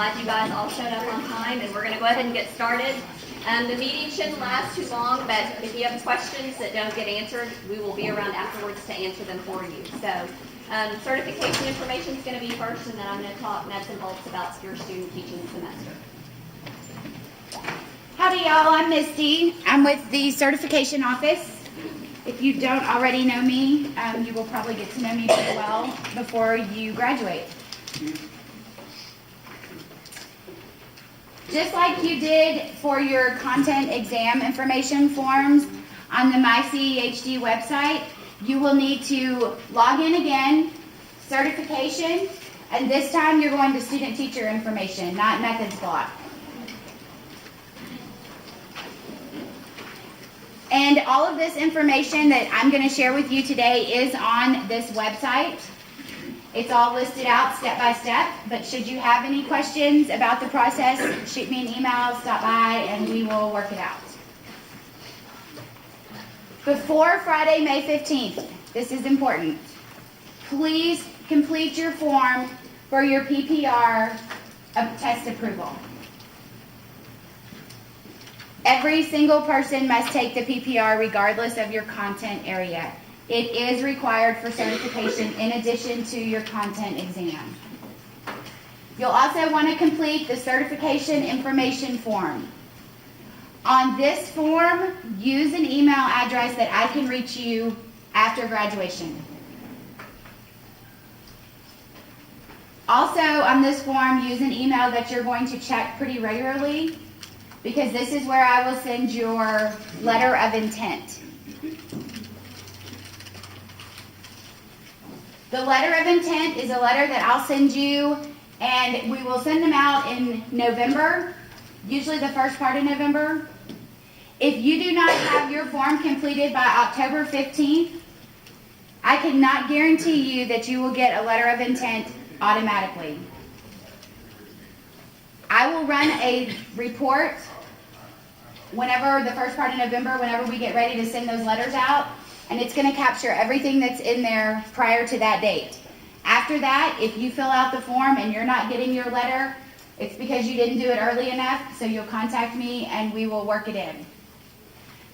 glad you guys all showed up on time, and we're going to go ahead and get started. The meeting shouldn't last too long, but if you have questions that don't get answered, we will be around afterwards to answer them for you. So certification information is going to be first, and then I'm going to talk nuts and bolts about your student teaching semester. Howdy y'all, I'm Misty. I'm with the certification office. If you don't already know me, you will probably get to know me pretty well before you graduate. Just like you did for your content exam information forms on the MyCEHD website, you will need to log in again, certification, and this time you're going to student teacher information, not methods block. And all of this information that I'm going to share with you today is on this website. It's all listed out step by step, but should you have any questions about the process, shoot me an email, stop by, and we will work it out. Before Friday, May 15th, this is important. Please complete your form for your PPR test approval. Every single person must take the PPR regardless of your content area. It is required for certification in addition to your content exam. You'll also want to complete the certification information form. On this form, use an email address that I can reach you after graduation. Also, on this form, use an email that you're going to check pretty regularly, because this is where I will send your letter of intent. The letter of intent is a letter that I'll send you, and we will send them out in November, usually the first part of November. If you do not have your form completed by October 15th, I cannot guarantee you that you will get a letter of intent automatically. I will run a report whenever the first part of November, whenever we get ready to send those letters out, and it's going to capture everything that's in there prior to that date. After that, if you fill out the form and you're not getting your letter, it's because you didn't do it early enough, so you'll contact me and we will work it in.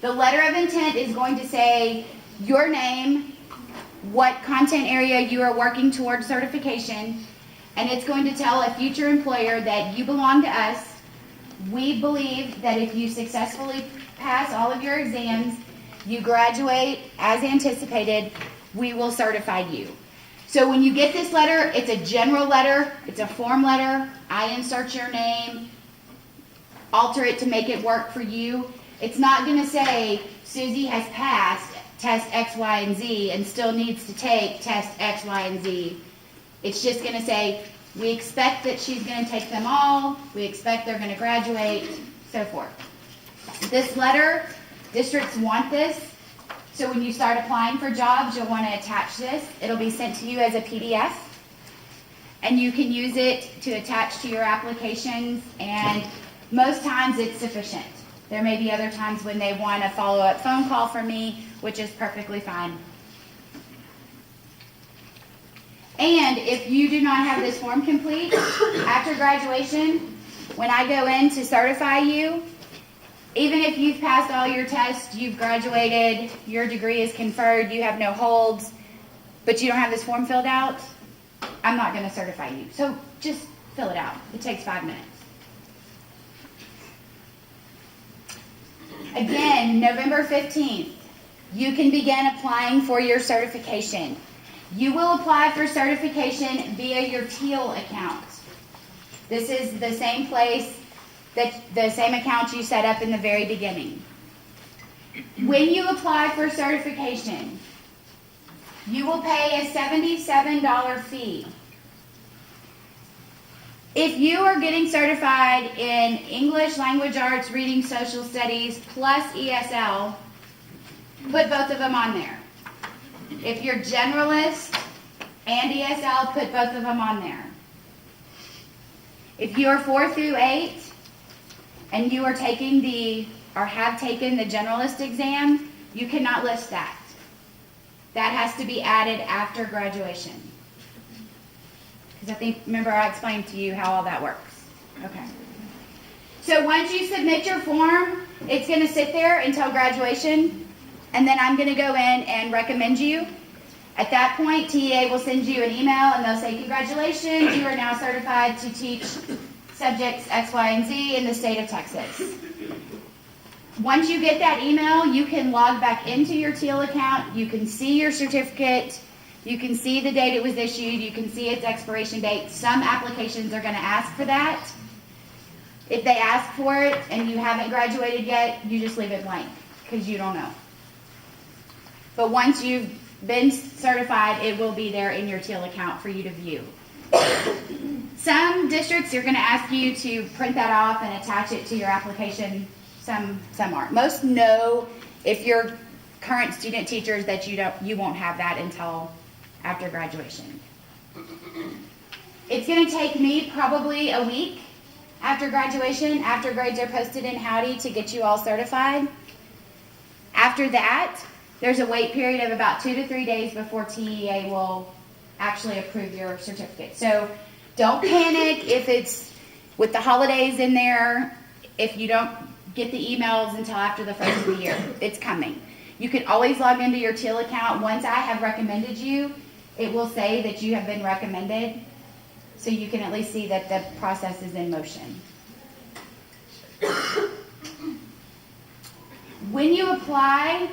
The letter of intent is going to say your name, what content area you are working towards certification, and it's going to tell a future employer that you belong to us. We believe that if you successfully pass all of your exams, you graduate as anticipated, we will certify you. So when you get this letter, it's a general letter, it's a form letter. I insert your name, alter it to make it work for you. It's not going to say Susie has passed test X, Y, and Z and still needs to take test X, Y, and Z. It's just going to say, we expect that she's going to take them all, we expect they're going to graduate, so forth. This letter, districts want this, so when you start applying for jobs, you'll want to attach this. It'll be sent to you as a PDF, and you can use it to attach to your applications, and most times it's sufficient. There may be other times when they want a follow-up phone call from me, which is perfectly fine. And if you do not have this form complete, after graduation, when I go in to certify you, even if you've passed all your tests, you've graduated, your degree is conferred, you have no holds, but you don't have this form filled out, I'm not going to certify you. So just fill it out. It takes 5 minutes. Again, November 15th, you can begin applying for your certification. You will apply for certification via your TEAL account. This is the same place, the same account you set up in the very beginning. When you apply for certification, you will pay a $77 fee. If you are getting certified in English, Language Arts, Reading, Social Studies, plus ESL, put both of them on there. If you're generalist and ESL, put both of them on there. If you are 4 through 8 and you are taking or have taken the generalist exam, you cannot list that. That has to be added after graduation. Because remember I explained to you how all that works. Okay. So once you submit your form, it's going to sit there until graduation, and then I'm going to go in and recommend you. At that point, TEA will send you an email, and they'll say, congratulations, you are now certified to teach subjects X, Y, and Z in the state of Texas. Once you get that email, you can log back into your TEAL account, you can see your certificate, you can see the date it was issued, you can see its expiration date. Some applications are going to ask for that. If they ask for it and you haven't graduated yet, you just leave it blank because you don't know. But once you've been certified, it will be there in your TEAL account for you to view. Some districts are going to ask you to print that off and attach it to your application. Some aren't. Most know, if you're current student teachers, that you won't have that until after graduation. It's going to take me probably a week after graduation, after grades are posted in Howdy, to get you all certified. After that, there's a wait period of about 2 to 3 days before TEA will actually approve your certificate. So don't panic if it's with the holidays in there, if you don't get the emails until after the first of the year. It's coming. You can always log into your TEAL account. Once I have recommended you, it will say that you have been recommended, so you can at least see that the process is in motion. When you apply,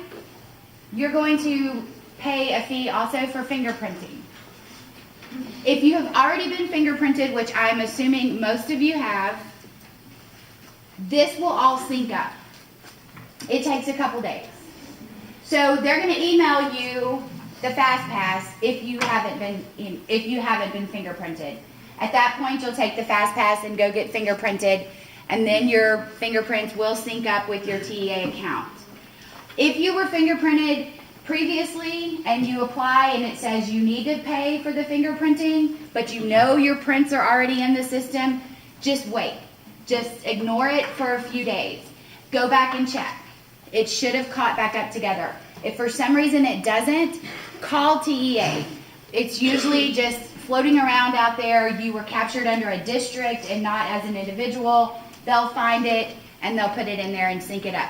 you're going to pay a fee also for fingerprinting. If you have already been fingerprinted, which I'm assuming most of you have, this will all sync up. It takes a couple days. So they're going to email you the FastPass if you haven't been fingerprinted. At that point, you'll take the FastPass and go get fingerprinted, and then your fingerprints will sync up with your TEA account. If you were fingerprinted previously and you apply and it says you need to pay for the fingerprinting, but you know your prints are already in the system, just wait. Just ignore it for a few days. Go back and check. It should have caught back up together. If for some reason it doesn't, call TEA. It's usually just floating around out there. You were captured under a district and not as an individual. They'll find it and they'll put it in there and sync it up.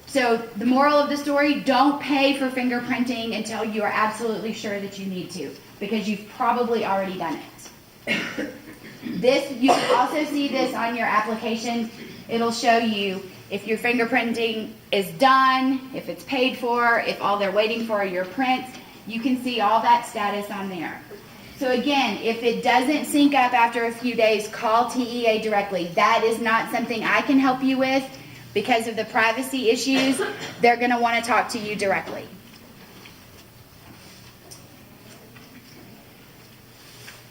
So the moral of the story, don't pay for fingerprinting until you are absolutely sure that you need to, because you've probably already done it. You can also see this on your application. It'll show you if your fingerprinting is done, if it's paid for, if all they're waiting for are your prints. You can see all that status on there. So again, if it doesn't sync up after a few days, call TEA directly. That is not something I can help you with because of the privacy issues. They're going to want to talk to you directly.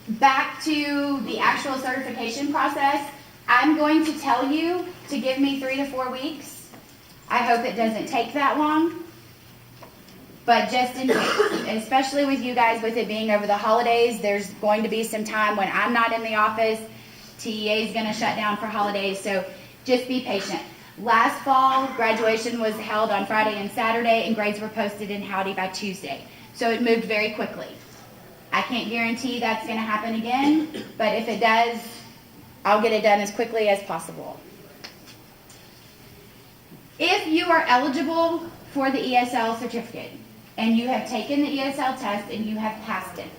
Back to the actual certification process, I'm going to tell you to give me 3 to 4 weeks. I hope it doesn't take that long. But just in case, especially with you guys, with it being over the holidays, there's going to be some time when I'm not in the office. TEA is going to shut down for holidays, so just be patient. Last fall, graduation was held on Friday and Saturday, and grades were posted in Howdy by Tuesday. So it moved very quickly. I can't guarantee that's going to happen again, but if it does, I'll get it done as quickly as possible. If you are eligible for the ESL certificate, and you have taken the ESL test and you have passed it,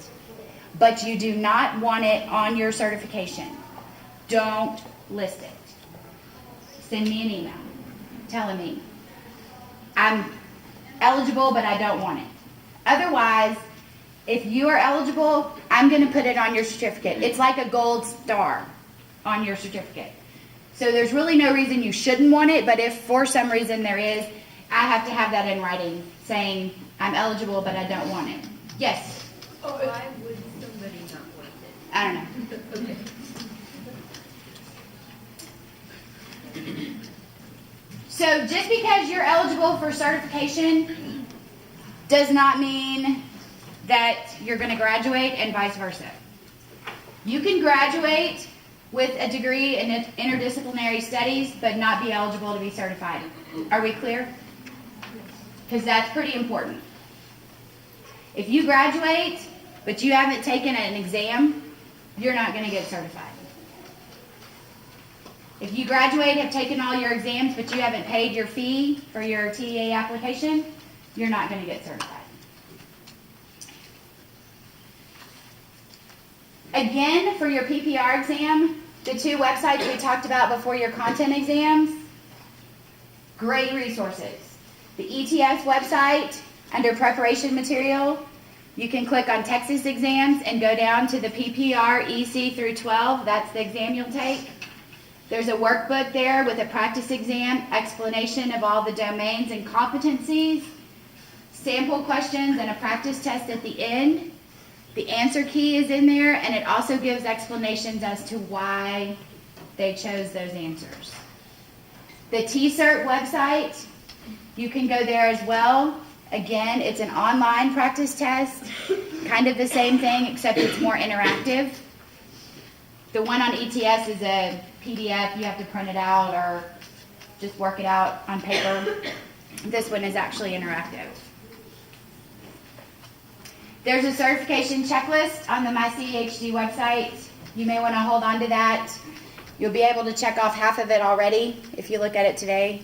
but you do not want it on your certification, don't list it. Send me an email telling me I'm eligible but I don't want it. Otherwise, if you are eligible, I'm going to put it on your certificate. It's like a gold star on your certificate. So there's really no reason you shouldn't want it, but if for some reason there is, I have to have that in writing saying I'm eligible but I don't want it. Yes? Why would somebody not want it? I don't know. Okay. So just because you're eligible for certification does not mean that you're going to graduate and vice versa. You can graduate with a degree in interdisciplinary studies but not be eligible to be certified. Are we clear? Because that's pretty important. If you graduate but you haven't taken an exam, you're not going to get certified. If you graduate, have taken all your exams, but you haven't paid your fee for your TEA application, you're not going to get certified. Again, for your PPR exam, the two websites we talked about before your content exams, great resources. The ETS website, under preparation material, you can click on Texas exams and go down to the PPR EC through 12. That's the exam you'll take. There's a workbook there with a practice exam, explanation of all the domains and competencies, sample questions, and a practice test at the end. The answer key is in there, and it also gives explanations as to why they chose those answers. The T-Cert website, you can go there as well. Again, it's an online practice test, kind of the same thing, except it's more interactive. The one on ETS is a PDF. You have to print it out or just work it out on paper. This one is actually interactive. There's a certification checklist on the MyCEHD website. You may want to hold on to that. You'll be able to check off half of it already if you look at it today.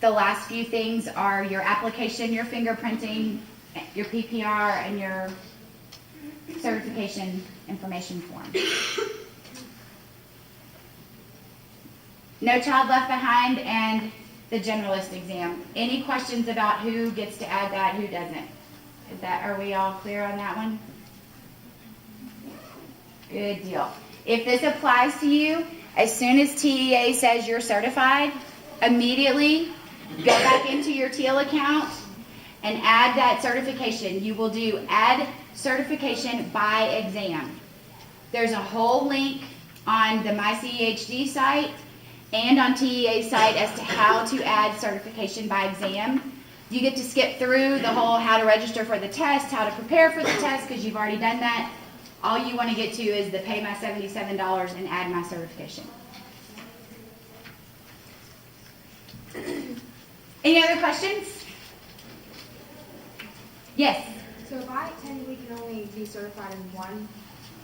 The last few things are your application, your fingerprinting, your PPR, and your certification information form. No Child Left Behind and the generalist exam. Any questions about who gets to add that, who doesn't? Are we all clear on that one? Good deal. If this applies to you, as soon as TEA says you're certified, immediately go back into your Teal account and add that certification. You will do add certification by exam. There's a whole link on the MyCEHD site and on TEA's site as to how to add certification by exam. You get to skip through the whole how to register for the test, how to prepare for the test, because you've already done that. All you want to get to is the pay my $77 and add my certification. Any other questions? Yes? So if I technically can only be certified in one,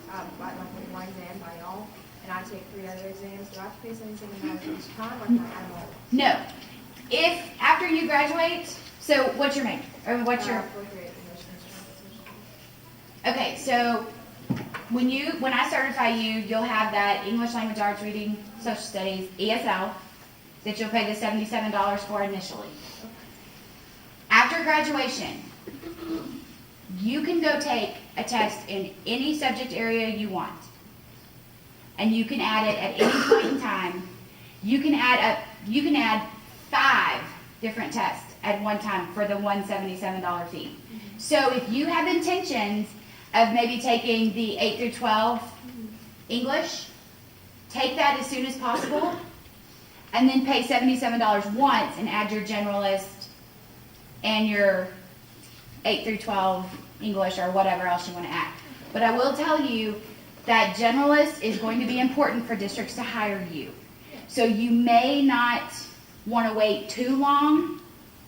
one exam by y'all, and I take 3 other exams, do I have to pay $77 each time, or can I add them all? No. If after you graduate, so what's your major? Or what's your... Okay, so when I certify you, you'll have that English Language Arts, Reading, Social Studies, ESL, that you'll pay the $77 for initially. After graduation, you can go take a test in any subject area you want. And you can add it at any point in time. You can add 5 different tests at one time for the $177 fee. So if you have intentions of maybe taking the 8 through 12 English, take that as soon as possible, and then pay $77 once and add your generalist and your 8 through 12 English or whatever else you want to add. But I will tell you that generalist is going to be important for districts to hire you. So you may not want to wait too long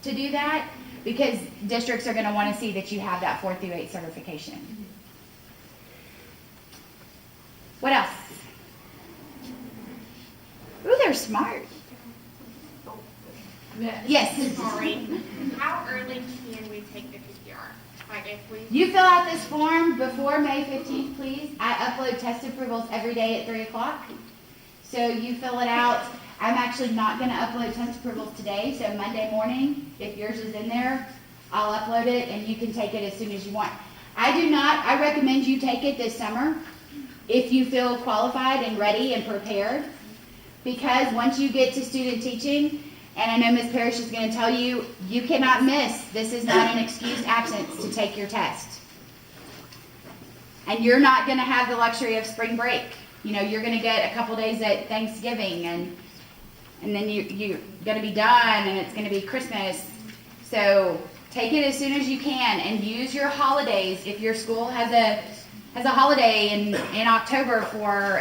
to do that, because districts are going to want to see that you have that 4 through 8 certification. What else? Ooh, they're smart. Yes. Sorry. How early can we take the PPR? Like if we... You fill out this form before May 15th, please. I upload test approvals every day at 3 o'clock. So you fill it out. I'm actually not going to upload test approvals today, so Monday morning, if yours is in there, I'll upload it and you can take it as soon as you want. I recommend you take it this summer if you feel qualified and ready and prepared, because once you get to student teaching, and I know Ms. Parrish is going to tell you, you cannot miss. This is not an excused absence to take your test. And you're not going to have the luxury of spring break. You know, you're going to get a couple days at Thanksgiving, and then you're going to be done, and it's going to be Christmas. So take it as soon as you can, and use your holidays. If your school has a holiday in October for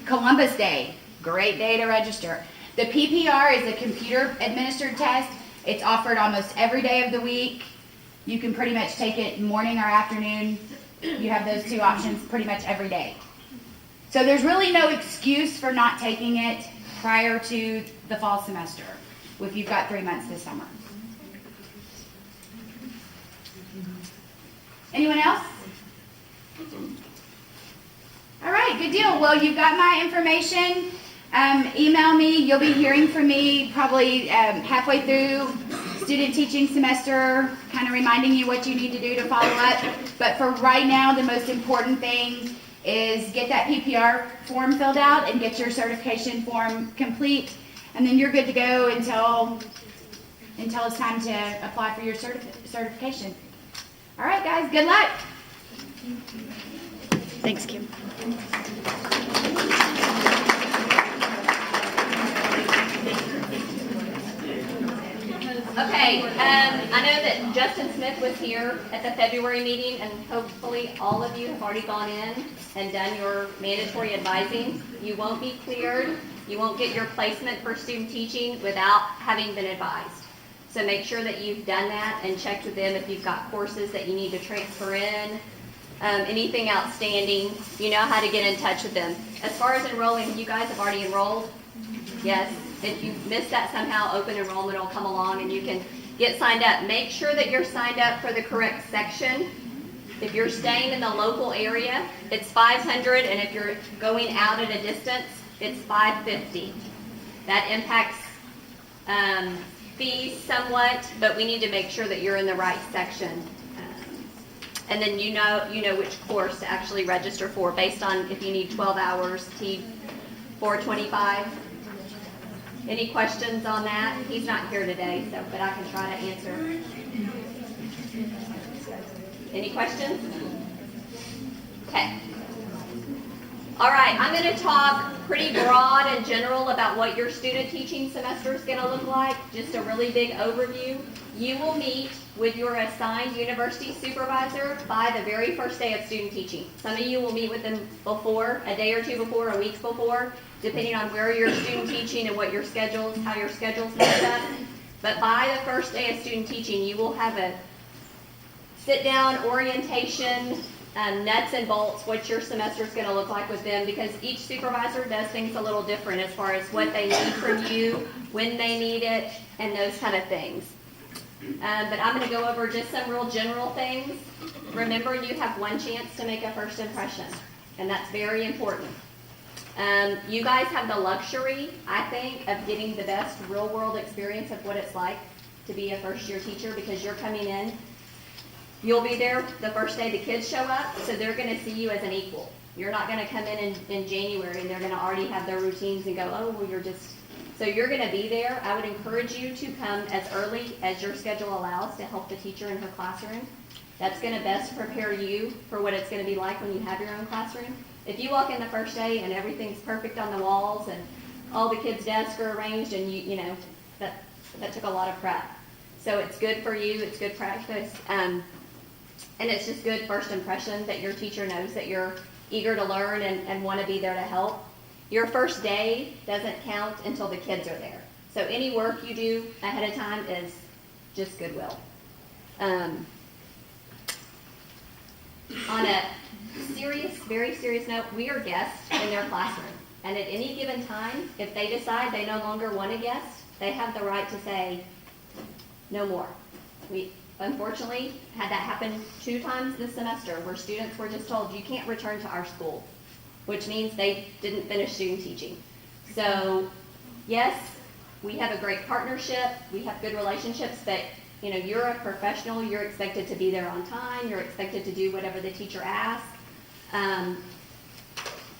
Columbus Day, great day to register. The PPR is a computer-administered test. It's offered almost every day of the week. You can pretty much take it morning or afternoon. You have those 2 options pretty much every day. So there's really no excuse for not taking it. prior to the fall semester, if you've got 3 months this summer. Anyone else? All right, good deal. Well, you've got my information. Email me. You'll be hearing from me probably halfway through student teaching semester, kind of reminding you what you need to do to follow up. But for right now, the most important thing is get that PPR form filled out and get your certification form complete, and then you're good to go until it's time to apply for your certification. All right, guys, good luck. Thanks, Kim. Okay, I know that Justin Smith was here at the February meeting, and hopefully all of you have already gone in and done your mandatory advising. You won't be cleared. You won't get your placement for student teaching without having been advised. So make sure that you've done that and checked with them if you've got courses that you need to transfer in. Anything outstanding, you know how to get in touch with them. As far as enrolling, you guys have already enrolled? Yes. If you missed that somehow, open enrollment will come along and you can get signed up. Make sure that you're signed up for the correct section. If you're staying in the local area, it's $500, and if you're going out at a distance, it's $550. That impacts fees somewhat, but we need to make sure that you're in the right section. And then you know which course to actually register for based on if you need 12 hours, T 425. Any questions on that? He's not here today, but I can try to answer. Any questions? Okay. All right, I'm going to talk pretty broad and general about what your student teaching semester is going to look like, just a really big overview. You will meet with your assigned university supervisor by the very first day of student teaching. Some of you will meet with them before, a day or two before, a week before, depending on where you're student teaching and what your schedules, how your schedule's mixed up. But by the first day of student teaching, you will have a sit-down orientation, nuts and bolts, what your semester is going to look like with them, because each supervisor does things a little different as far as what they need from you, when they need it, and those kind of things. But I'm going to go over just some real general things. Remember, you have one chance to make a first impression, and that's very important. You guys have the luxury, I think, of getting the best real-world experience of what it's like to be a first-year teacher, because you're coming in. You'll be there the first day the kids show up, so they're going to see you as an equal. You're not going to come in January and they're going to already have their routines and go, oh, well, you're just... So you're going to be there. I would encourage you to come as early as your schedule allows to help the teacher in her classroom. That's going to best prepare you for what it's going to be like when you have your own classroom. If you walk in the first day and everything's perfect on the walls and all the kids' desks are arranged, and you know, that took a lot of prep. So it's good for you. It's good practice. And it's just good first impression that your teacher knows that you're eager to learn and want to be there to help. Your first day doesn't count until the kids are there. So any work you do ahead of time is just goodwill. On a serious, very serious note, we are guests in their classroom. And at any given time, if they decide they no longer want a guest, they have the right to say, no more. We unfortunately had that happen 2 times this semester, where students were just told, you can't return to our school, which means they didn't finish student teaching. So yes, we have a great partnership, we have good relationships, but you know, you're a professional, you're expected to be there on time, you're expected to do whatever the teacher asks.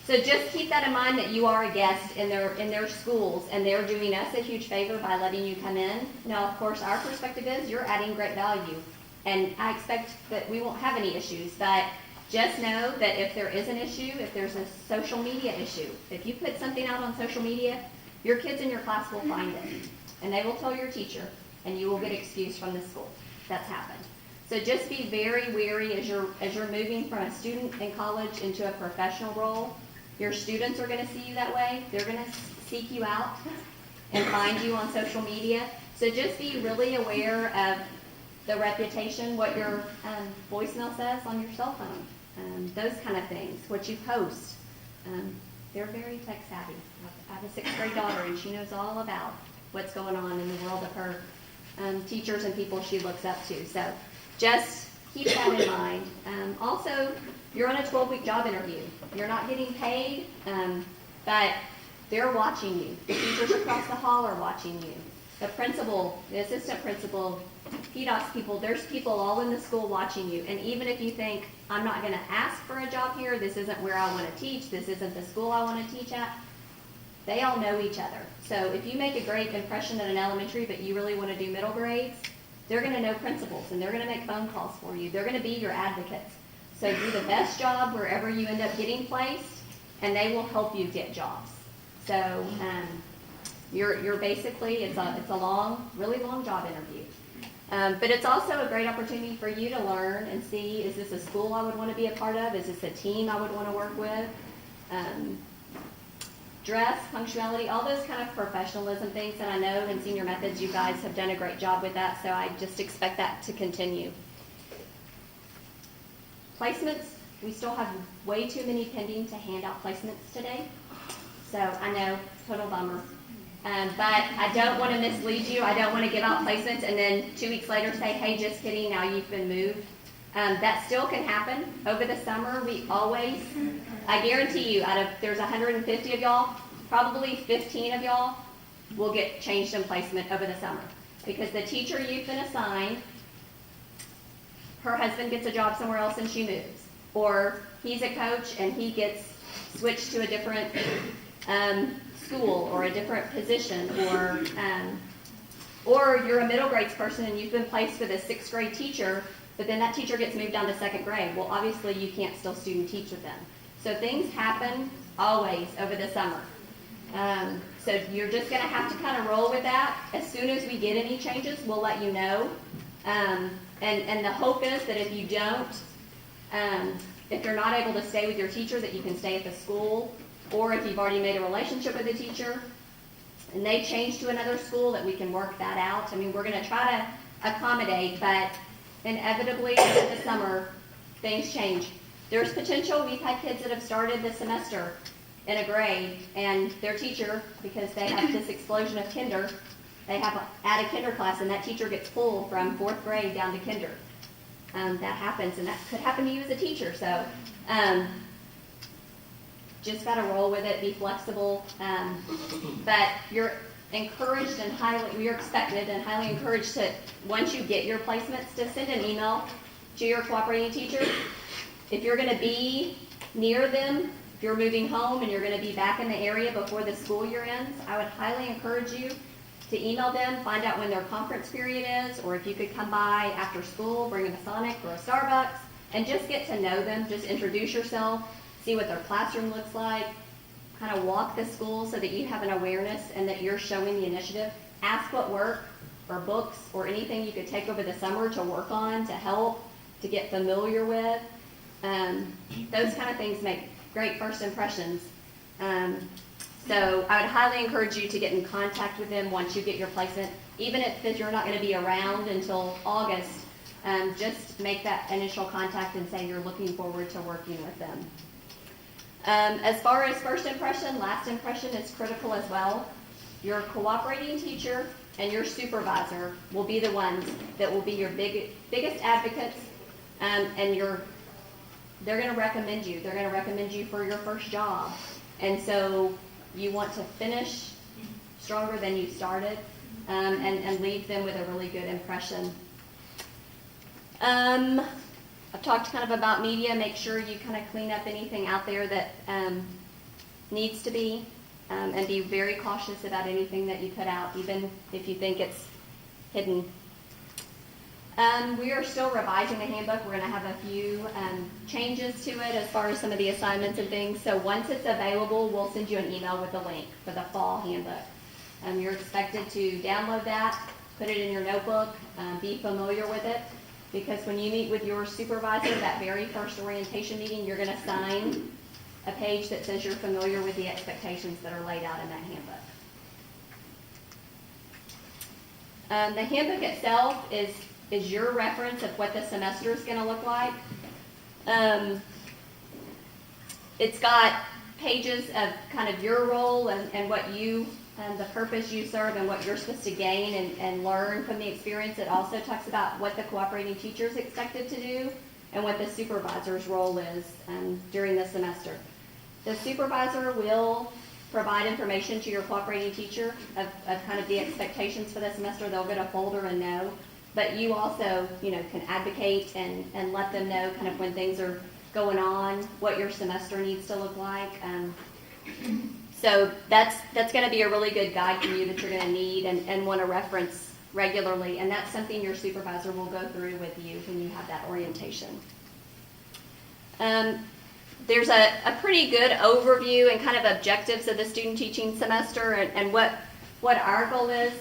So just keep that in mind, that you are a guest in their schools, and they're doing us a huge favor by letting you come in. Now, of course, our perspective is you're adding great value, and I expect that we won't have any issues, but just know that if there is an issue, if there's a social media issue, if you put something out on social media, your kids in your class will find it, and they will tell your teacher, and you will get excused from the school. That's happened. So just be very wary as you're moving from a student in college into a professional role. Your students are going to see you that way. They're going to seek you out and find you on social media. So just be really aware of the reputation, what your voicemail says on your cell phone, those kind of things, what you post. They're very tech savvy. have a 6th grade daughter, and she knows all about what's going on in the world of her teachers and people she looks up to. So just keep that in mind. Also, you're on a 12-week job interview. You're not getting paid, but they're watching you. The teachers across the hall are watching you. The principal, the assistant principal, PDOS people, there's people all in the school watching you. And even if you think, I'm not going to ask for a job here, this isn't where I want to teach, this isn't the school I want to teach at, they all know each other. So if you make a great impression at an elementary, but you really want to do middle grades, they're going to know principals, and they're going to make phone calls for you. They're going to be your advocates. So do the best job wherever you end up getting placed, and they will help you get jobs. So you're basically, it's a long, really long job interview. But it's also a great opportunity for you to learn and see, is this a school I would want to be a part of? Is this a team I would want to work with? Dress, punctuality, all those kind of professionalism things that I know in senior methods, you guys have done a great job with that, so I just expect that to continue. Placements, we still have way too many pending to hand out placements today. So I know, total bummer. But I don't want to mislead you. I don't want to give out placements and then 2 weeks later say, hey, just kidding, now you've been moved. That still can happen. Over the summer, we always, I guarantee you, there's 150 of y'all, probably 15 of y'all will get changed in placement over the summer. Because the teacher you've been assigned, her husband gets a job somewhere else and she moves. Or he's a coach and he gets switched to a different school or a different position, or you're a middle grades person and you've been placed with a 6th grade teacher, but then that teacher gets moved down to 2nd grade. Well, obviously you can't still student teach with them. So things happen always over the summer. So you're just going to have to kind of roll with that. As soon as we get any changes, we'll let you know. And the hope is that if you don't, if you're not able to stay with your teacher, that you can stay at the school. Or if you've already made a relationship with a teacher and they change to another school, that we can work that out. I mean, we're going to try to accommodate, but inevitably in the summer, things change. There's potential. We've had kids that have started the semester in a grade, and their teacher, because they have this explosion of kinder, they have add a kinder class, and that teacher gets pulled from 4th grade down to kinder. That happens, and that could happen to you as a teacher. So just got to roll with it, be flexible. But you're encouraged and you're expected and highly encouraged to, once you get your placements, to send an email to your cooperating teacher. If you're going to be near them, if you're moving home and you're going to be back in the area before the school year ends, I would highly encourage you to email them, find out when their conference period is, or if you could come by after school, bring them a Sonic or a Starbucks, and just get to know them, just introduce yourself, see what their classroom looks like, kind of walk the school so that you have an awareness and that you're showing the initiative. Ask what work or books or anything you could take over the summer to work on, to help, to get familiar with. Those kind of things make great first impressions. So I would highly encourage you to get in contact with them once you get your placement. Even if you're not going to be around until August, just make that initial contact and say you're looking forward to working with them. As far as first impression, last impression is critical as well. Your cooperating teacher and your supervisor will be the ones that will be your biggest advocates, and they're going to recommend you. They're going to recommend you for your first job. And so you want to finish stronger than you started, and leave them with a really good impression. I've talked kind of about media. Make sure you kind of clean up anything out there that needs to be, and be very cautious about anything that you put out, even if you think it's hidden. We are still revising the handbook. We're going to have a few changes to it as far as some of the assignments and things. So once it's available, we'll send you an email with a link for the fall handbook. You're expected to download that, put it in your notebook, be familiar with it. Because when you meet with your supervisor, that very first orientation meeting, you're going to sign a page that says you're familiar with the expectations that are laid out in that handbook. The handbook itself is your reference of what the semester is going to look like. It's got pages of kind of your role and what you, the purpose you serve and what you're supposed to gain and learn from the experience. It also talks about what the cooperating teacher is expected to do and what the supervisor's role is during the semester. The supervisor will provide information to your cooperating teacher of kind of the expectations for the semester. They'll get a folder and know, but you also, can advocate and let them know kind of when things are going on, what your semester needs to look like. So that's going to be a really good guide for you that you're going to need and want to reference regularly, and that's something your supervisor will go through with you when you have that orientation. There's a pretty good overview and kind of objectives of the student teaching semester and what our goal is.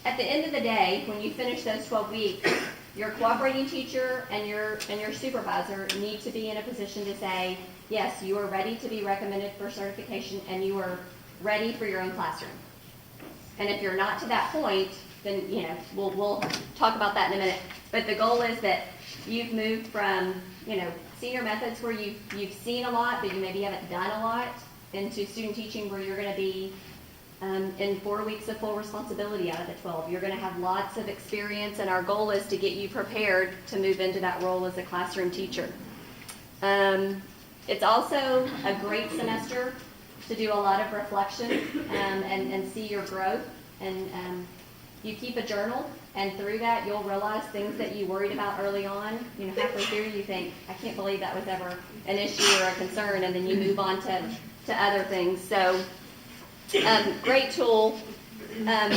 At the end of the day, when you finish those 12 weeks, your cooperating teacher and your supervisor need to be in a position to say, yes, you are ready to be recommended for certification and you are ready for your own classroom. And if you're not to that point, then we'll talk about that in a minute. But the goal is that you've moved from senior methods where you've seen a lot, but you maybe haven't done a lot, into student teaching where you're going to be in 4 weeks of full responsibility out of the 12. You're going to have lots of experience, and our goal is to get you prepared to move into that role as a classroom teacher. It's also a great semester to do a lot of reflection and see your growth. And you keep a journal, and through that you'll realize things that you worried about early on. Halfway through you think, I can't believe that was ever an issue or a concern, and then you move on to other things. So great tool.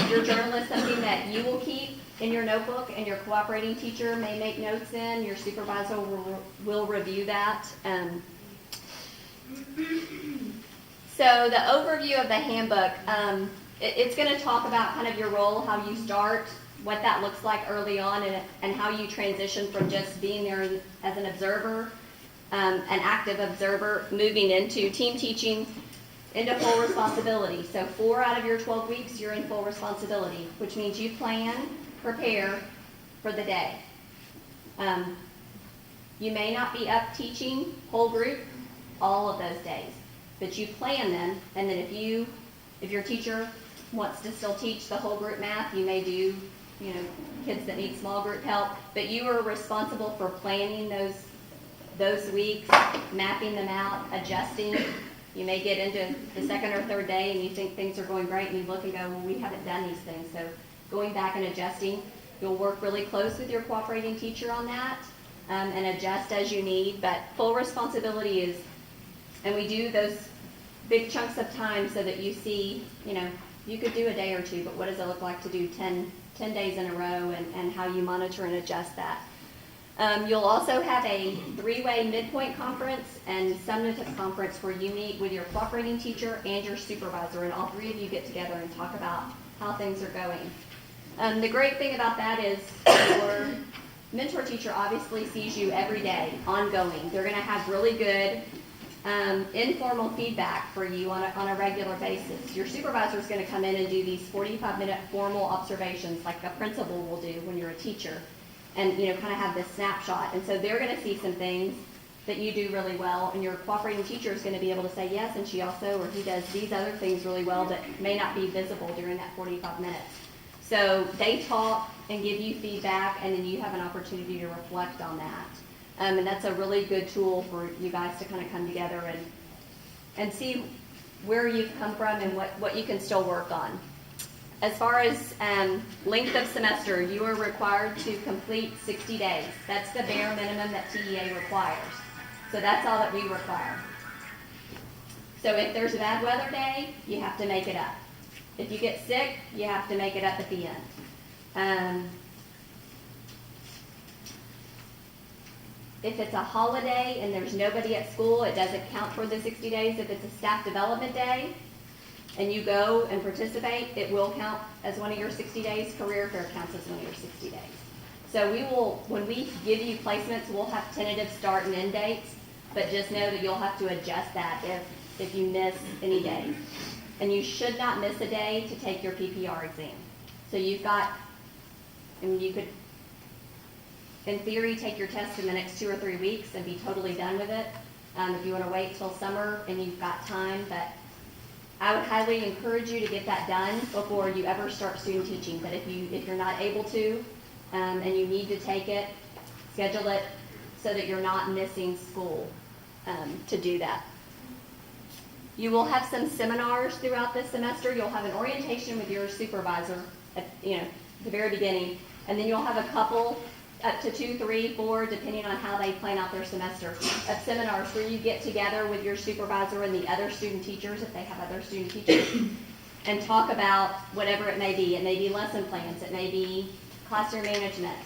Your journal is something that you will keep in your notebook, and your cooperating teacher may make notes in. Your supervisor will review that. So the overview of the handbook, it's going to talk about kind of your role, how you start, what that looks like early on, and how you transition from just being there as an observer, an active observer, moving into team teaching, into full responsibility. So 4 out of your 12 weeks, you're in full responsibility, which means you plan, prepare for the day. You may not be up teaching whole group all of those days, but you plan them, and then if your teacher wants to still teach the whole group math, you may do, kids that need small group help, but you are responsible for planning those weeks, mapping them out, adjusting. You may get into the second or third day and you think things are going great, and you look and go, well, we haven't done these things. So going back and adjusting, you'll work really close with your cooperating teacher on that and adjust as you need. But full responsibility is, and we do those big chunks of time so that you see, you could do a day or two, but what does it look like to do 10 days in a row, and how you monitor and adjust that. You'll also have a 3-way midpoint conference and summative conference where you meet with your cooperating teacher and your supervisor, and all 3 of you get together and talk about how things are going. The great thing about that is your mentor teacher obviously sees you every day, ongoing. They're going to have really good informal feedback for you on a regular basis. Your supervisor is going to come in and do these 45-minute formal observations like a principal will do when you're a teacher, and kind of have this snapshot. And so they're going to see some things that you do really well, and your cooperating teacher is going to be able to say, yes, and she also, or he does these other things really well that may not be visible during that 45 minutes. So they talk and give you feedback, and then you have an opportunity to reflect on that. And that's a really good tool for you guys to kind of come together and see where you've come from and what you can still work on. As far as length of semester, you are required to complete 60 days. That's the bare minimum that TEA requires. So that's all that we require. So if there's a bad weather day, you have to make it up. If you get sick, you have to make it up at the end. If it's a holiday and there's nobody at school, it doesn't count for the 60 days. If it's a staff development day and you go and participate, it will count as one of your 60 days. Career fair counts as one of your 60 days. So we will, when we give you placements, we'll have tentative start and end dates, but just know that you'll have to adjust that if you miss any days. And you should not miss a day to take your PPR exam. So you've got, and you could, in theory, take your test in the next 2 or 3 weeks and be totally done with it. if you want to wait till summer and you've got time, but I would highly encourage you to get that done before you ever start student teaching. But if you're not able to, and you need to take it, schedule it so that you're not missing school to do that. You will have some seminars throughout this semester. You'll have an orientation with your supervisor at the very beginning, and then you'll have a couple, up to 2, 3, 4, depending on how they plan out their semester, of seminars where you get together with your supervisor and the other student teachers, if they have other student teachers, and talk about whatever it may be. It may be lesson plans. It may be classroom management.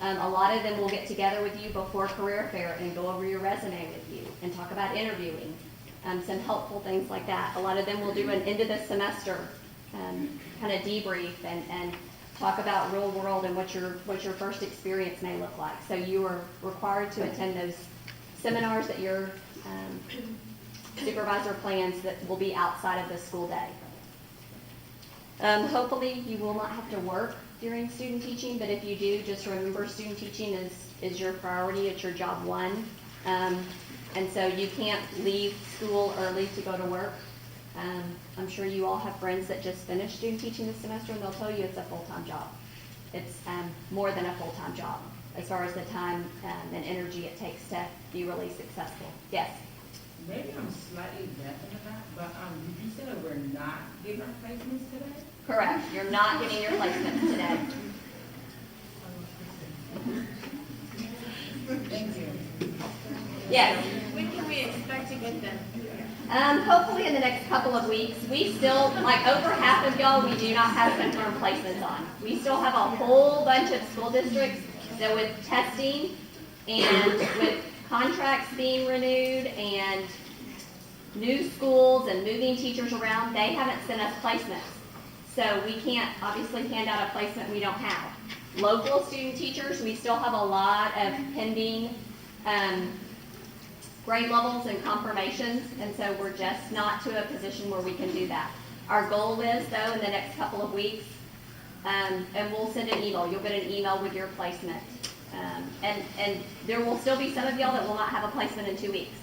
A lot of them will get together with you before career fair and go over your resume with you and talk about interviewing, some helpful things like that. A lot of them will do an end of the semester kind of debrief and talk about real world and what your first experience may look like. So you are required to attend those seminars that your supervisor plans that will be outside of the school day. Hopefully you will not have to work during student teaching, but if you do, just remember student teaching is your priority. It's your job one. And so you can't leave school early to go to work. I'm sure you all have friends that just finished student teaching this semester, and they'll tell you it's a full-time job. It's more than a full-time job as far as the time and energy it takes to be really successful. Yes? Maybe I'm slightly deaf in the back, but did you say that we're not getting our placements today? Correct. You're not getting your placements today. Thank you. Yes. When can we expect to get them? Hopefully in the next couple of weeks. We still, like over half of y'all, we do not have confirmed placements on. We still have a whole bunch of school districts that with testing and with contracts being renewed and new schools and moving teachers around, they haven't sent us placements. So we can't obviously hand out a placement we don't have. Local student teachers, we still have a lot of pending grade levels and confirmations, and so we're just not to a position where we can do that. Our goal is, though, in the next couple of weeks, and we'll send an email. You'll get an email with your placement. And there will still be some of y'all that will not have a placement in 2 weeks.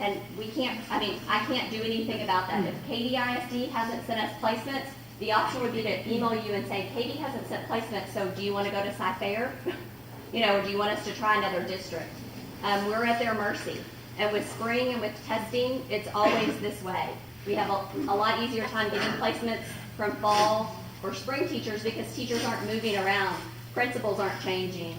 And we can't, I can't do anything about that. If KDISD hasn't sent us placements, the option would be to email you and say, Katie hasn't sent placements, so do you want to go to Sci-Fair? Or do you want us to try another district? We're at their mercy. And with spring and with testing, it's always this way. We have a lot easier time getting placements from fall or spring teachers because teachers aren't moving around. Principals aren't changing.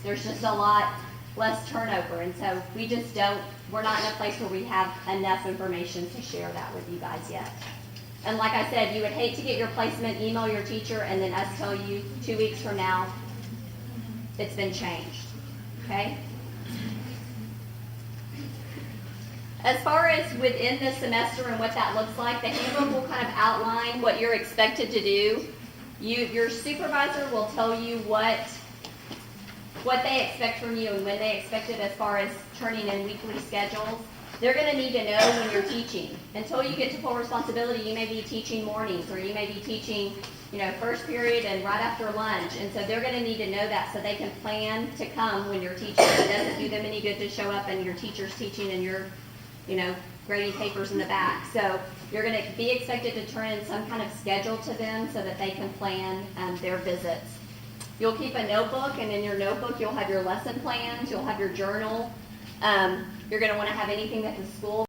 There's just a lot less turnover. And so we're not in a place where we have enough information to share that with you guys yet. And like I said, you would hate to get your placement, email your teacher, and then us tell you 2 weeks from now it's been changed. Okay? As far as within the semester and what that looks like, the handbook will kind of outline what you're expected to do. Your supervisor will tell you what they expect from you and when they expect it as far as turning in weekly schedules. They're going to need to know when you're teaching. Until you get to full responsibility, you may be teaching mornings or you may be teaching, first period and right after lunch. And so they're going to need to know that so they can plan to come when you're teaching. It doesn't do them any good to show up and your teacher's teaching and you're, grading papers in the back. So you're going to be expected to turn in some kind of schedule to them so that they can plan their visits. You'll keep a notebook, and in your notebook you'll have your lesson plans, you'll have your journal. You're going to want to have anything that the school